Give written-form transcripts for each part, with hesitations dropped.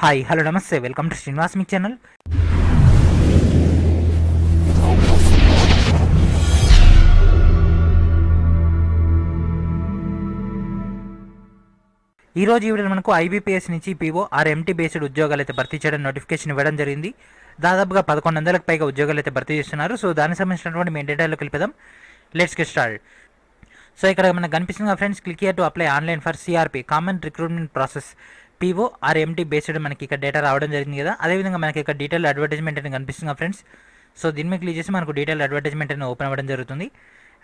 Hi hello నమస్తే welcome to Srinivas me channel. ఈరోజు ఈ వీడియోలో మనకు ఐబీపీఎస్ నుంచి పీఓ ఎంటీ బేస్డ్ ఉద్యోగాలు అయితే భర్తీ చేయడం నోటిఫికేషన్ ఇవ్వడం జరిగింది. దాదాపుగా 1100కు పైగా ఉద్యోగాలు అయితే భర్తీ చేస్తున్నారు. సో దానికి సంబంధించినటువంటి మెయిన్ డేటాలోకి వెళ్ళిపోదాం. Let's get start. సో ఇక్కడ మనకు కనిపిస్తుంది friends, click here to apply online for CRP common recruitment process PO empty based మనకి ఇక్కడ డేటా రావడం జరిగింది కదా. అదేవిధంగా మనకి ఇక్కడ డీటెయిల్ అడ్వర్టైజ్మెంట్ అని కనిపిస్తుంది ఫ్రెండ్స్. సో దీని మీద క్లిక్ చేసి మనకు డీటెయిల్ అడ్వర్టైజ్మెంట్ అని ఓపెన్ అవ్వడం జరుగుతుంది.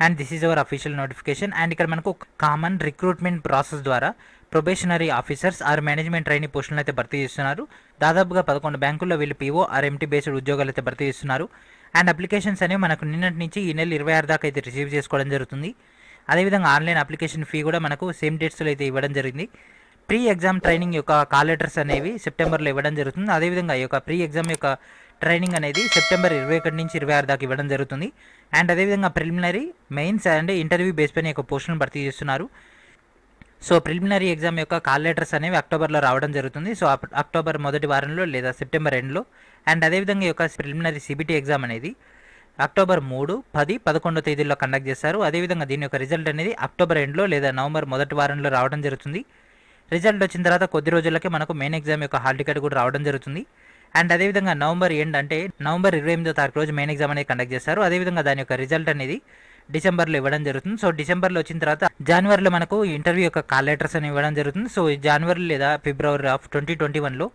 And this is our official notification. And ఇక్కడ మనకు కామన్ రిక్రూట్మెంట్ ప్రాసెస్ ద్వారా ప్రొబేషనరీ ఆఫీసర్స్ మేనేజ్మెంట్ ట్రైనీ పోస్టులను అయితే భర్తీ చేస్తున్నారు. దాదాపుగా 11 బ్యాంకుల్లో వీళ్ళు పీఓ ఎంటీ బేస్డ్ ఉద్యోగాలు అయితే భర్తీ చేస్తున్నారు. అండ్ అప్లికేషన్స్ అనేవి మనకు నిన్నటి నుంచి ఈ నెల 26 దాకా అయితే రిసీవ్ చేసుకోవడం జరుగుతుంది. అదేవిధంగా ఆన్లైన్ అప్లికేషన్ ఫీ కూడా మనకు సేమ్ డేట్స్లో అయితే ఇవ్వడం జరిగింది. ప్రీ ఎగ్జామ్ ట్రైనింగ్ యొక్క కాల్ లెటర్స్ అనేవి సెప్టెంబర్లో ఇవ్వడం జరుగుతుంది. అదేవిధంగా ఈ యొక్క ప్రీ ఎగ్జామ్ యొక్క ట్రైనింగ్ అనేది సెప్టెంబర్ 21 నుంచి 26 దాకా ఇవ్వడం జరుగుతుంది. అండ్ అదేవిధంగా preliminary, mains and interview base పైన యొక్క పోస్టులను భర్తీ చేస్తున్నారు. సో ప్రిలిమినరీ ఎగ్జామ్ యొక్క కాల్ లెటర్స్ అనేవి అక్టోబర్లో రావడం జరుగుతుంది. సో అక్టోబర్ మొదటి వారంలో లేదా సెప్టెంబర్ ఎండ్లో. అండ్ అదేవిధంగా ఈ యొక్క ప్రిలిమినరీ సిబిటీ ఎగ్జామ్ అనేది అక్టోబర్ 3, 10, 11 తేదీల్లో కండక్ట్ చేస్తారు. అదేవిధంగా దీని యొక్క రిజల్ట్ అనేది అక్టోబర్ ఎండ్లో లేదా నవంబర్ మొదటి వారంలో రావడం జరుగుతుంది. రిజల్ట్ వచ్చిన తర్వాత కొద్ది రోజులకే మనకు మెయిన్ ఎగ్జామ్ యొక్క హాల్ టికెట్ కూడా రావడం జరుగుతుంది. అండ్ అదేవిధంగా నవంబర్ ఎండ్ అంటే నవంబర్ 28వ తారీఖు రోజు మెయిన్ ఎగ్జామ్ అనేది కండక్ట్ చేస్తారు. అదేవిధంగా దాని యొక్క రిజల్ట్ అనేది డిసెంబర్లో ఇవ్వడం జరుగుతుంది. సో డిసెంబర్లో వచ్చిన తర్వాత జనవరిలో మనకు ఇంటర్వ్యూ యొక్క కాల్ లెటర్స్ అని ఇవ్వడం జరుగుతుంది. సో జనవరి లేదా ఫిబ్రవరి ఆఫ్ 2021లో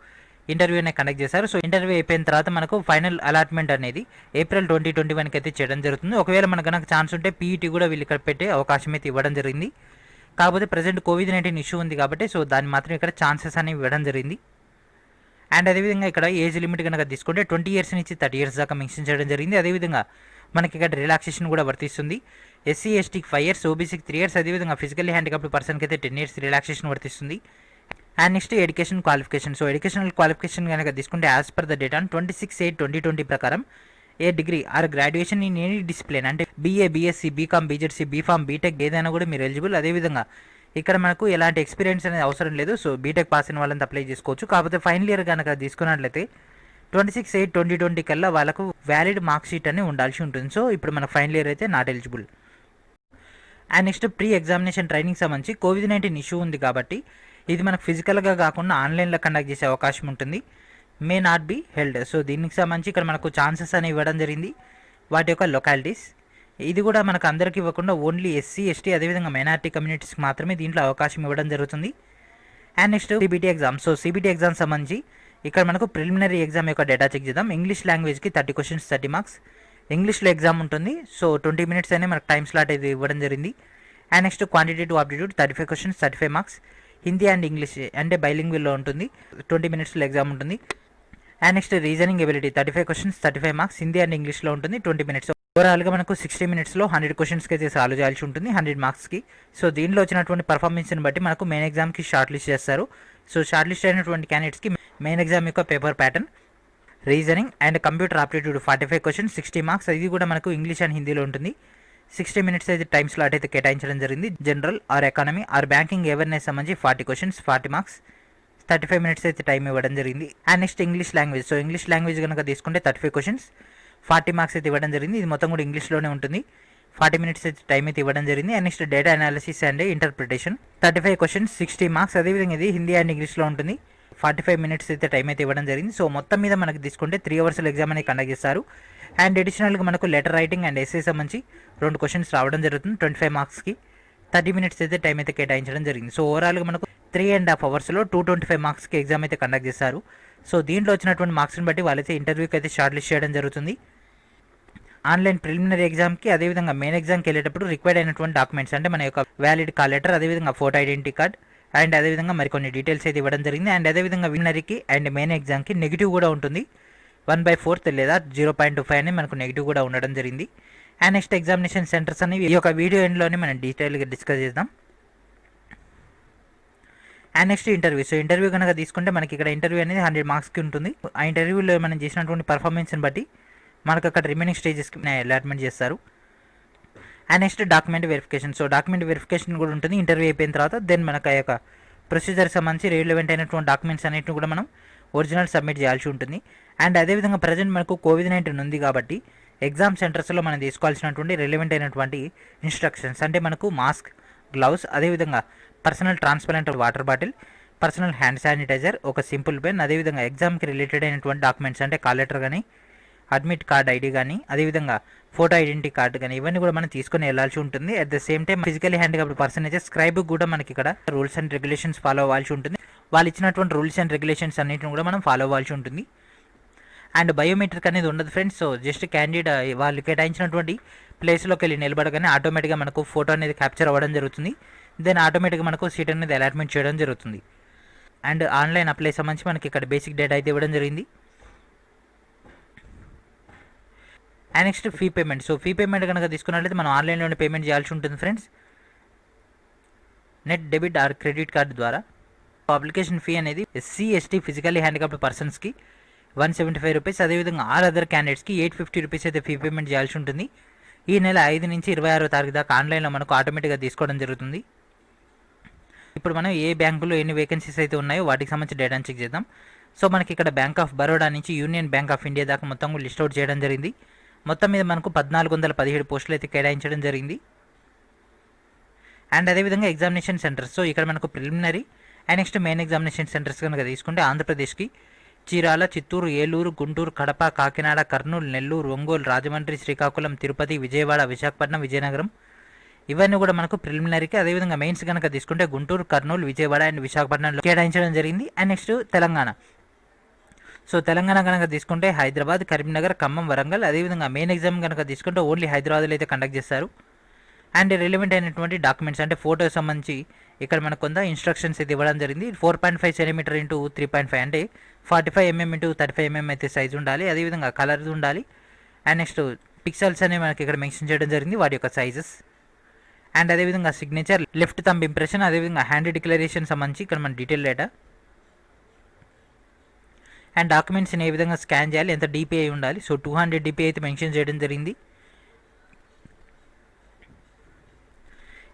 ఇంటర్వ్యూ అనేది కండక్ట్ చేశారు. సో ఇంటర్వ్యూ అయిపోయిన తర్వాత మనకు ఫైనల్ అలాట్మెంట్ అనేది ఏప్రిల్ 2021కి అయితే చేయడం జరుగుతుంది. ఒకవేళ మనకు కనుక ఛాన్స్ ఉంటే పీఈటీ కూడా వీళ్ళు ఇక్కడ పెట్టే అవకాశం అయితే ఇవ్వడం జరిగింది. కాకపోతే ప్రజెంట్ కోవిడ్-19 ఇష్యూ ఉంది కాబట్టి సో దాన్ని మాత్రం ఇక్కడ ఛాన్సెస్ అనేవి ఇవ్వడం జరిగింది. అండ్ అదేవిధంగా ఇక్కడ ఏజ్ లిమిట్ కనుక తీసుకుంటే 20 ఇయర్స్ నుంచి 30 ఇయర్స్ దాకా మెన్షన్ చేయడం జరిగింది. అదేవిధంగా మనకి ఇక్కడ రిలాక్సేషన్ కూడా వర్తిస్తుంది. ఎస్సీ ఎస్టీకి 5 ఇయర్స్, ఓబీసీకి 3 ఇయర్స్, అదేవిధంగా ఫిజికల్లీ హ్యాండిక్యాప్డ్ పర్సన్కి అయితే 10 ఇయర్స్ రిలాక్సేషన్ వర్తిస్తుంది. And next education qualification. So educational qualification కనుక తీసుకుంటే యాజ్ పర్ ద డేటా 26/8/2020 ప్రకారం a degree or graduation in any discipline అంటే BA, BSc, BCom, BZC, BPharm, BTech ఏదైనా కూడా మీరు ఎలిజిబుల్. అదేవిధంగా ఇక్కడ మనకు ఎలాంటి ఎక్స్పీరియన్స్ అనేది అవసరం లేదు. సో బీటెక్ పాస్ అయిన వాళ్ళంతా అప్లై చేసుకోవచ్చు. కాకపోతే ఫైనల్ ఇయర్ కనుక తీసుకున్నట్లయితే 26/8/2020 కల్లా వాళ్ళకు వ్యాలిడ్ మార్క్ షీట్ అని ఉండాల్సి ఉంటుంది. సో ఇప్పుడు మన ఫైనల్ ఇయర్ అయితే not eligible. And next pre examination training సంబంధించి కోవిడ్-19 ఇష్యూ ఉంది కాబట్టి ఇది మనకు ఫిజికల్గా కాకుండా ఆన్లైన్లో కండక్ట్ చేసే అవకాశం ఉంటుంది. May not be held. So దీనికి సంబంధించి ఇక్కడ మనకు ఛాన్సెస్ అనేవి ఇవ్వడం జరిగింది. వాటి యొక్క లొకాలిటీస్ ఇది కూడా మనకు అందరికీ ఇవ్వకుండా ఓన్లీ ఎస్సీ, ఎస్టీ, అదేవిధంగా మైనారిటీ కమ్యూనిటీస్కి మాత్రమే దీంట్లో అవకాశం ఇవ్వడం జరుగుతుంది. And next CBT exam. So CBT exam సంబంధించి ఇక్కడ మనకు ప్రిలిమినరీ ఎగ్జామ్ యొక్క డేటా చెక్ చేద్దాం. ఇంగ్లీష్ లాంగ్వేజ్కి 30 క్వశ్చన్స్ 30 మార్క్స్ ఇంగ్లీష్లో ఎగ్జామ్ ఉంటుంది. సో 20 మినిట్స్ అనే మనకు టైం స్లాట్ అయితే ఇవ్వడం జరిగింది. And next quantitative aptitude 35 questions 35 marks Hindi and English అంటే బైలింగ్వల్లో ఉంటుంది. 20 మినిట్స్లో ఎగ్జామ్ ఉంటుంది. And next reasoning ability 35 questions 35 marks Hindi and ఇంగ్లీష్లో ఉంటుంది. 20 మినిట్స్. ఓవరాల్గా మనకు 60 మినిట్స్లో 100 క్వశ్చన్స్కి అయితే సాల్వ్ చేయాల్సి ఉంటుంది 100 మార్క్స్కి. సో దీనిలో వచ్చినటువంటి పర్ఫార్మెన్స్ని బట్టి మనకు మెయిన్ ఎగ్జామ్కి షార్ట్ లిస్ట్ చేస్తారు. సో షార్ట్ లిస్ట్ అయినటువంటి క్యాండిడేట్స్కి మెయిన్ ఎగ్జామ్ యొక్క paper pattern, reasoning and computer aptitude 45 questions 60 marks. ఇది కూడా మనకు ఇంగ్లీష్ అండ్ హిందీలో ఉంటుంది. 60 మినిట్స్ అయితే టైం స్లాట్ అయితే కేటాయించడం జరిగింది. General or economy or banking awareness సంబంధించి 40 క్వశ్చన్స్ 40 మార్క్స్ 35 మినిట్స్ అయితే టైం ఇవ్వడం జరిగింది. And next English language. So English language కనుక తీసుకుంటే 35 క్వశ్చన్స్ 40 మార్క్స్ అయితే ఇవ్వడం జరిగింది. ఇది మొత్తం కూడా ఇంగ్లీష్లోనే ఉంటుంది. 40 మినిట్స్ అయితే టైం అయితే ఇవ్వడం జరిగింది. And next data analysis and interpretation 35 questions 60 marks. అదేవిధంగా ఇది హిందీ అండ్ ఇంగ్లీష్లో ఉంటుంది. 45 మినిట్స్ అయితే టైం అయితే ఇవ్వడం జరిగింది. సో మొత్తం మీద మనకి తీసుకుంటే 3 అవర్స్లో ఎగ్జామ్ అనేది కండక్ట్ చేస్తారు. అండ్ అడిషనల్గా మనకు లెటర్ రైటింగ్ అండ్ ఎస్ఏ సంబంధించి 2 క్వశ్చన్స్ రావడం జరుగుతుంది 25 మార్క్స్కి. 30 మినిట్స్ అయితే టైం అయితే కేటాయించడం జరిగింది. సో ఓవరాల్గా మనకు 3.5 అవర్స్లో 225 మార్క్స్కి ఎగ్జామ్ అయితే కండక్ట్ చేస్తారు. సో దీంట్లో వచ్చినటువంటి మార్క్స్ని బట్టి వాళ్ళైతే ఇంటర్వ్యూకి అయితే షార్ట్ లిస్ట్ చేయడం జరుగుతుంది. ఆన్లైన్ ప్రిలిమినరీ ఎగ్జామ్కి అదేవిధంగా మెయిన్ ఎగ్జామ్కి వెళ్ళేటప్పుడు రిక్వైర్డ్ అయినటువంటి డాక్యుమెంట్స్ అంటే మన యొక్క వ్యాలిడ్ కాల్ లెటర్, అదేవిధంగా ఫోటో ఐడెంటిటీ కార్డ్ అండ్ అదేవిధంగా మరికొన్ని డీటెయిల్స్ అయితే ఇవ్వడం జరిగింది. అండ్ అదేవిధంగా విన్నరీకి అండ్ మెయిన్ ఎగ్జామ్కి నెగిటివ్ కూడా ఉంటుంది. 1/4 లేదా 0.25 అని మనకు నెగిటివ్ కూడా ఉండడం జరిగింది. అండ్ నెక్స్ట్ ఎగ్జామినేషన్ సెంటర్స్ అనేవి ఈ యొక్క వీడియో ఎండ్లోనే మనం డీటెయిల్గా డిస్కస్ చేద్దాం. And next interview. So interview కనుక తీసుకుంటే మనకి ఇక్కడ ఇంటర్వ్యూ అనేది 100 మార్క్స్కి ఉంటుంది. ఆ ఇంటర్వ్యూలో మనం చేసినటువంటి పర్ఫార్మెన్స్ని బట్టి మనకు అక్కడ రిమైనింగ్ స్టేజెస్కి అలాట్మెంట్ చేస్తారు. And next document verification. So document verification కూడా ఉంటుంది ఇంటర్వ్యూ అయిపోయిన తర్వాత. దెన్ మనకు ఆ యొక్క ప్రొసీజర్ సంబంధించి రిలవెంట్ అయినటువంటి డాక్యుమెంట్స్ అన్నిటిని కూడా మనం ఒరిజినల్ సబ్మిట్ చేయాల్సి ఉంటుంది. అండ్ అదేవిధంగా ప్రజెంట్ మనకు కోవిడ్-19 ఉంది కాబట్టి ఎగ్జామ్ సెంటర్స్లో మనం తీసుకోవాల్సినటువంటి రిలవెంట్ అయినటువంటి ఇన్స్ట్రక్షన్స్ అంటే మనకు మాస్క్, గ్లౌస్, అదేవిధంగా personal transparent water bottle, personal hand sanitizer, ఒక సింపుల్ పెన్, అదేవిధంగా ఎగ్జామ్కి రిలేటెడ్ అయినటువంటి డాక్యుమెంట్స్ అంటే కాల్ లెటర్ కానీ, అడ్మిట్ కార్డ్ ఐడి కానీ, అదేవిధంగా ఫోటో ఐడెంటిటీ కార్డు కానీ ఇవన్నీ కూడా మనం తీసుకొని వెళ్ళాల్సి ఉంటుంది. At the same time physically handicapped person అయితే స్క్రైబ్ కూడా మనకి ఇక్కడ రూల్స్ అండ్ రెగ్యులేషన్స్ ఫాలో అవ్వాల్సి ఉంటుంది. వాళ్ళు ఇచ్చినటువంటి రూల్స్ అండ్ రెగ్యులేషన్స్ అన్నింటిని కూడా మనం ఫాలో అవ్వాల్సి ఉంటుంది. అండ్ బయోమెట్రిక్ అనేది ఉండదు ఫ్రెండ్స్. సో జస్ట్ క్యాండిడేట్ వాళ్ళు కేటాయించినటువంటి ప్లేస్లోకి వెళ్ళి నిలబడగానే ఆటోమేటిక్గా మనకు ఫోటో అనేది క్యాప్చర్ అవ్వడం జరుగుతుంది. దెన్ ఆటోమేటిక్గా మనకు సీట్ అనేది అలాట్మెంట్ చేయడం జరుగుతుంది. అండ్ ఆన్లైన్ అప్లై సంబంధించి మనకి ఇక్కడ బేసిక్ డేటా అయితే ఇవ్వడం జరిగింది. And next fee payment. So fee payment కనుక తీసుకున్నట్లయితే మనం ఆన్లైన్లోనే పేమెంట్ చేయాల్సి ఉంటుంది friends, net debit or credit card ద్వారా. అప్లికేషన్ ఫీ అనేది ఎస్సీ, ఎస్టీ, ఫిజికల్లీ హ్యాండిక్యాప్డ్ పర్సన్స్కి 175 రూపీస్, అదేవిధంగా ఆల్ అదర్ క్యాండిడేట్స్కి 850 రూపీస్ అయితే ఫీ పేమెంట్ చేయాల్సి ఉంటుంది. ఈ నెల 5 నుంచి 26వ తారీఖు దాకా ఆన్లైన్లో మనకు ఆటోమేటిక్గా తీసుకోవడం జరుగుతుంది. ఇప్పుడు మనం ఏ బ్యాంకులో ఎన్ని వేకెన్సీస్ అయితే ఉన్నాయో వాటికి సంబంధించి డేటాను చెక్ చేద్దాం. సో మనకి ఇక్కడ బ్యాంక్ ఆఫ్ బరోడా నుంచి యూనియన్ బ్యాంక్ ఆఫ్ ఇండియా దాకా మొత్తం లిస్ట్ అవుట్ చేయడం జరిగింది. మొత్తం మీద మనకు 1417 పోస్టులు అయితే కేటాయించడం జరిగింది. అండ్ అదేవిధంగా ఎగ్జామినేషన్ సెంటర్స్. సో ఇక్కడ మనకు preliminary and next main examination centres కనుక తీసుకుంటే ఆంధ్రప్రదేశ్కి చీరాల, చిత్తూరు, ఏలూరు, గుంటూరు, కడప, కాకినాడ, కర్నూలు, నెల్లూరు, ఒంగోలు, రాజమండ్రి, శ్రీకాకుళం, తిరుపతి, విజయవాడ, విశాఖపట్నం, విజయనగరం ఇవన్నీ కూడా మనకు ప్రిలిమినరీకి. అదేవిధంగా మెయిన్స్ కనుక తీసుకుంటే గుంటూరు, కర్నూలు, విజయవాడ అండ్ విశాఖపట్నంలో కేటాయించడం జరిగింది. And next Telangana. So Telangana కనుక తీసుకుంటే హైదరాబాద్, కరీంనగర్, ఖమ్మం, వరంగల్, అదేవిధంగా మెయిన్ ఎగ్జామ్ కనుక తీసుకుంటే ఓన్లీ హైదరాబాద్లో అయితే కండక్ట్ చేస్తారు. అండ్ రిలవెంట్ అయినటువంటి డాక్యుమెంట్స్ అంటే ఫోటో సంబంధించి ఇక్కడ మనకు కొంత ఇన్స్ట్రక్షన్స్ అయితే ఇవ్వడం జరిగింది. 4.5 సెంటీమీటర్ ఇంటూ 3.5 అంటే 45 mm ఇంటూ 35 mm అయితే సైజ్ ఉండాలి. అదేవిధంగా కలర్ ఉండాలి. అండ్ నెక్స్ట్ పిక్సెల్స్ అనేవి మనకి ఇక్కడ మెన్షన్ చేయడం జరిగింది, వాటి యొక్క సైజెస్. అండ్ అదేవిధంగా సిగ్నేచర్, లెఫ్ట్ థంబ్ ఇంప్రెషన్, అదేవిధంగా హ్యాండ్ డిక్లరేషన్ సంబంధించి ఇక్కడ మన డీటెయిల్ డేటా. అండ్ డాక్యుమెంట్స్ని ఏ విధంగా స్కాన్ చేయాలి, ఎంత డిపిఐ ఉండాలి. సో 200 డిపిఐ అయితే మెన్షన్ చేయడం జరిగింది.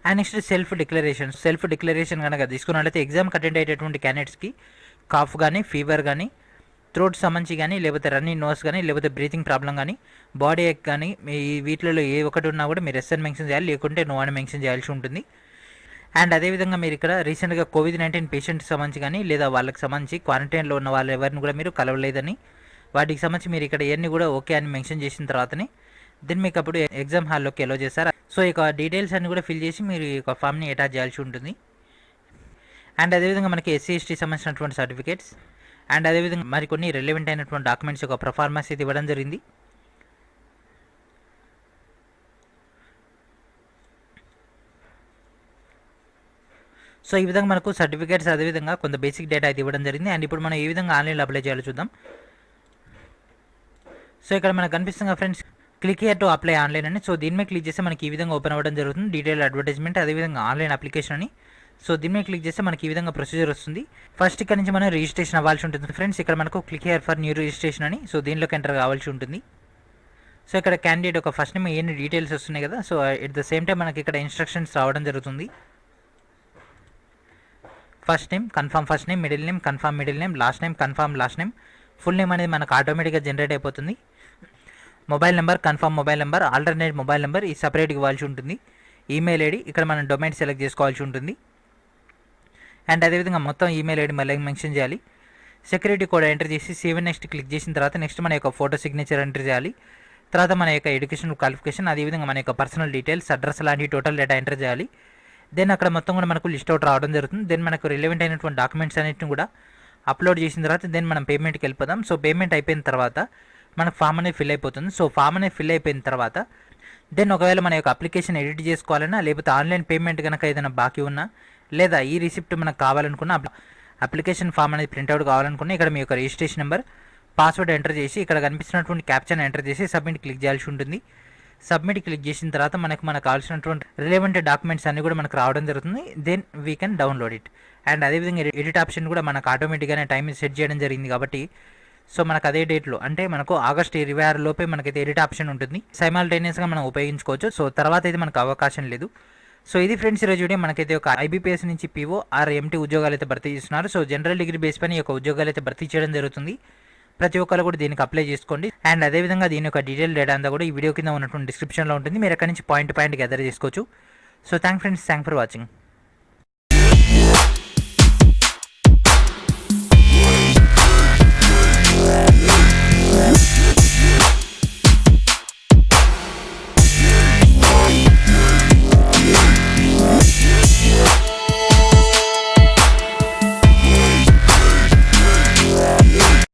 అండ్ నెక్స్ట్ సెల్ఫ్ డిక్లరేషన్ కనుక తీసుకున్నట్లయితే ఎగ్జామ్కి అటెండ్ అయ్యేటటువంటి క్యాండిడేట్స్కి కాఫ్ కానీ, ఫీవర్ కానీ, థ్రోట్ సంబంధించి కానీ, లేకపోతే రన్నింగ్ నోస్ కానీ, లేకపోతే బ్రీతింగ్ ప్రాబ్లం కానీ, బాడీ ఏక్ కానీ, ఈ వీటిలో ఏ ఒకటి ఉన్నా కూడా మీరు ఎస్ అని మెన్షన్ చేయాలి, లేకుంటే నో అని మెన్షన్ చేయాల్సి ఉంటుంది. అండ్ అదేవిధంగా మీరు ఇక్కడ రీసెంట్గా కోవిడ్-19 పేషెంట్కి సంబంధించి కానీ లేదా వాళ్ళకి సంబంధించి క్వారంటైన్లో ఉన్న వాళ్ళు ఎవరిని కూడా మీరు కలవలేదని, వాటికి సంబంధించి మీరు ఇక్కడ ఇవన్నీ కూడా ఓకే అని మెన్షన్ చేసిన తర్వాతనే దెన్ మీకు అప్పుడు ఎగ్జామ్ హాల్లోకి ఎలో చేస్తారు. సో ఇక డీటెయిల్స్ అన్ని కూడా ఫిల్ చేసి మీరు ఈ యొక్క ఫామ్ని అటాచ్ చేయాల్సి ఉంటుంది. అండ్ అదేవిధంగా మనకి ఎస్సీ, ఎస్టీ సంబంధించినటువంటి సర్టిఫికేట్స్ అండ్ అదేవిధంగా మరికొన్ని రిలవెంట్ అయినటువంటి డాక్యుమెంట్స్ యొక్క ప్రొఫార్మన్స్ ఇది ఇవ్వడం జరిగింది. సో ఈ విధంగా మనకు సర్టిఫికేట్స్ అదేవిధంగా కొంత బేసిక్ డేటా అయితే ఇవ్వడం జరిగింది. అండ్ ఇప్పుడు మనం ఏ విధంగా ఆన్లైన్లో అప్లై చేయాలో చూద్దాం. సో ఇక్కడ మనకు కనిపిస్తుంది friends, click here to apply online అని. సో దీని మీద క్లిక్ చేస్తే మనకి ఈ విధంగా ఓపెన్ అవ్వడం జరుగుతుంది, డీటెయిల్ అడ్వర్టైజ్మెంట్ అదేవిధంగా ఆన్లైన్ అప్లికేషన్ అని. సో దీని మీద క్లిక్ చేస్తే మనకి ఈ విధంగా ప్రొసీజర్ వస్తుంది. ఫస్ట్ ఇక్కడ నుంచి మనం రిజిస్ట్రేషన్ అవ్వాల్సి ఉంటుంది ఫ్రెండ్స్. ఇక్కడ మనకు click here for new registration అని, సో దీనిలోకి ఎంటర్ కావాల్సి ఉంటుంది. సో ఇక్కడ క్యాండిడేట్ ఒక ఫస్ట్ నేమ్ ఎన్ని డీటెయిల్స్ వస్తున్నాయి కదా, so at the same time మనకి ఇక్కడ ఇన్స్ట్రక్షన్స్ రావడం జరుగుతుంది. First name confirm first name, middle name confirm middle name, last name confirm last name, full name అనేది మనకు ఆటోమేటిక్గా జనరేట్ అయిపోతుంది. Mobile number confirm mobile number, alternate mobile number ఈ సపరేట్గా ఇవ్వాల్సి ఉంటుంది. ఈమెయిల్ ఐడి ఇక్కడ మనం డొమైన్ సెలెక్ట్ చేసుకోవాల్సి ఉంటుంది. అండ్ అదేవిధంగా మొత్తం ఈమెయిల్ ఐడి మళ్ళీ మెన్షన్ చేయాలి. సెక్యూరిటీ కోడ్ ఎంటర్ చేసి సేవ్ నెక్స్ట్ క్లిక్ చేసిన తర్వాత నెక్స్ట్ మన యొక్క ఫోటో సిగ్నేచర్ ఎంటర్ చేయాలి. తర్వాత మన యొక్క ఎడ్యుకేషన్ క్వాలిఫికేషన్ అదేవిధంగా మన యొక్క పర్సనల్ డీటెయిల్స్, అడ్రస్ లాంటి టోటల్ డేటా ఎంటర్ చేయాలి. దెన్ అక్కడ మొత్తం కూడా మనకు లిస్ట్ అవుట్ రావడం జరుగుతుంది. దెన్ మనకు రిలవెంట్ అయినటువంటి డాక్యుమెంట్స్ అన్నింటిని కూడా అప్లోడ్ చేసిన తర్వాత దెన్ మనం పేమెంట్కి వెళ్ళిపోదాం. సో పేమెంట్ అయిపోయిన తర్వాత మనకు ఫామ్ అనేది ఫిల్ అయిపోతుంది. సో ఫామ్ అనేది ఫిల్ అయిపోయిన తర్వాత దెన్ ఒకవేళ మన యొక్క అప్లికేషన్ ఎడిట్ చేసుకోవాలన్నా లేకపోతే ఆన్లైన్ పేమెంట్ కనుక ఏదైనా బాకీ ఉన్నా లేదా ఈ రిసిప్ట్ మనకు కావాలనుకున్న అప్లికేషన్ ఫామ్ అనేది ప్రింట్అవుట్ కావాలనుకున్నా ఇక్కడ మీ యొక్క రిజిస్ట్రేషన్ నెంబర్, పాస్వర్డ్ ఎంటర్ చేసి ఇక్కడ కనిపిస్తున్నటువంటి క్యాప్షన్ ఎంటర్ చేసి సబ్మిట్ క్లిక్ చేయాల్సి ఉంటుంది. సబ్మిట్ క్లిక్ చేసిన తర్వాత మనకు కావాల్సినటువంటి రిలవెంట్ డాక్యుమెంట్స్ అన్నీ కూడా మనకు రావడం జరుగుతుంది. Then we can download it. And అదేవిధంగా ఎడిట్ ఆప్షన్ కూడా మనకు ఆటోమేటిక్గానే టైం సెట్ చేయడం జరిగింది కాబట్టి సో మనకు అదే డేట్లో అంటే మనకు ఆగస్ట్ 26 లోపే మనకైతే ఎడిట్ ఆప్షన్ ఉంటుంది. సైమల్టేనియస్గా మనం ఉపయోగించుకోవచ్చు. సో తర్వాత అయితే మనకు అవకాశం లేదు. సో ఇది ఫ్రెండ్స్ ఈరోజు వీడియో. మనకైతే ఒక ఐబీపీఎస్ నుంచి పీఓ ఆర్ ఎంటీ ఉద్యోగాలు అయితే భర్తీ చేస్తున్నారు. సో జనరల్ డిగ్రీ బేస్ పైన ఈ యొక్క ఉద్యోగాలు అయితే భర్తీ చేయడం జరుగుతుంది. ప్రతి ఒక్కరు కూడా దీనికి అప్లై చేసుకోండి. అండ్ అదేవిధంగా దీని యొక్క డీటెయిల్ డేటా అంతా కూడా ఈ వీడియో కింద ఉన్నటువంటి డిస్క్రిప్షన్లో ఉంటుంది. మీరు అక్కడి నుంచి పాయింట్ గెదర్ చేసుకోవచ్చు. So thank friends, thank for watching.